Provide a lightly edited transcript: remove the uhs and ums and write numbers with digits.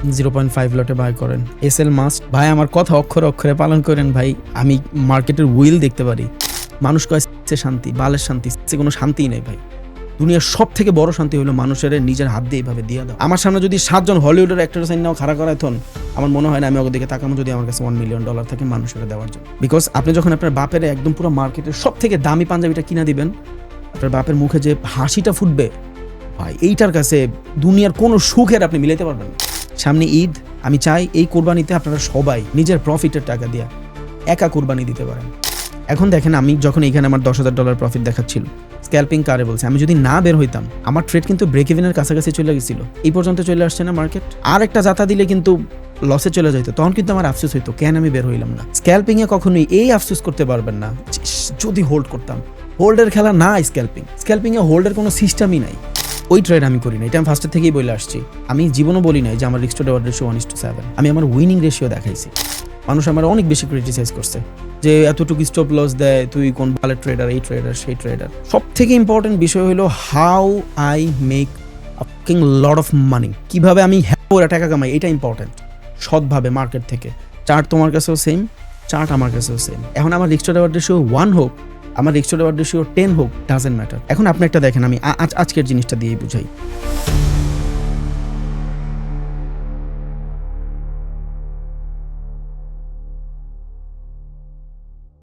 0.5 লটে বাই করেন। SL must ভাই, আমার কথা অক্ষরে অক্ষরে পালন করেন ভাই। আমি মার্কেটের উইল দেখতে পারি। মানুষ কয় শান্তি, বালের শান্তি, কোনো শান্তিই নেই ভাই। দুনিয়ার সব থেকে বড় শান্তি হলো মানুষের নিজের হাত দিয়ে এইভাবে দিয়ে দাও। আমার সামনে যদি 7 জন হলিউডের অ্যাক্টর সাইন নাও খাড়া করায়, তখন আমার মনে হয় না আমি ওদের দিকে তাকানো যদি আমার কাছে $1 মিলিয়ন থাকে মানুষের দেওয়ার জন্য। বিকজ আপনি যখন আপনার বাপের একদম পুরো মার্কেটের সব থেকে দামি পাঞ্জাবিটা কিনা দিবেন, আপনার বাপের মুখে যে হাসিটা ফুটবে ভাই, এইটার কাছে দুনিয়ার কোনো সুখের আপনি মিলাইতে পারবেন না। সামনে ঈদ, আমি চাই এই কোরবানিতে আপনারা সবাই নিজের প্রফিটের টাকা দিয়ে একা কোরবানি দিতে পারেন। এখন দেখেন, আমি যখন এইখানে আমার $10,000 প্রফিট দেখাচ্ছিল, স্ক্যাল্পিং কারে বলছে, আমি যদি না বের হইতাম আমার ট্রেড কিন্তু ব্রেক ইভেনের কাছাকাছি চলে গেছিল, এই পর্যন্ত চলে আসছে না মার্কেট। আর একটা জাতা দিলে কিন্তু লসে চলে যাইতো, তখন কিন্তু আমার আফসোস হইতো কেন আমি বের হইলাম না। স্ক্যাল্পিং এ কখনোই এই আফসোস করতে পারবেন না যদি হোল্ড করতাম। হোল্ডের খেলা না স্ক্যাল্পিং। স্ক্যাল্পিং এ হোল্ডের কোনো সিস্টেমই নাই। ওই ট্রেড আমি করি না, এটা আমি ফার্স্টের থেকেই বলে আসছি। আমি জীবনও বলি নাই যে আমার রিস্ক টু রিওয়ার্ড রেশিও 1:7। আমি আমার উইনিং রেশিও দেখাইছি। মানুষ আমার অনেক বেশি ক্রিটিসাইজ করছে যে এতটুকু স্টপ লস দেয়, তুই কোন ভালো ট্রেডার, এই ট্রেডার সেই ট্রেডার। সব থেকে ইম্পর্টেন্ট বিষয় হলো how I make a lot of money. কিভাবে আমি টাকা কামাই, এটা ইম্পর্টেন্ট। সৎভাবে মার্কেট থেকে। চার্ট তোমার কাছেও সেম, চার্ট আমার কাছেও সেম। এখন আমার রিস্ক টু রিওয়ার্ড রেশিও 1 হোক, আমার রিস্ক টু রিওয়ার্ড রেশিও 10 হোক, ডাজেন্ট ম্যাটার। এখন আপনি একটা দেখেন, আমি আজকের জিনিসটা দিয়েই বুঝাই।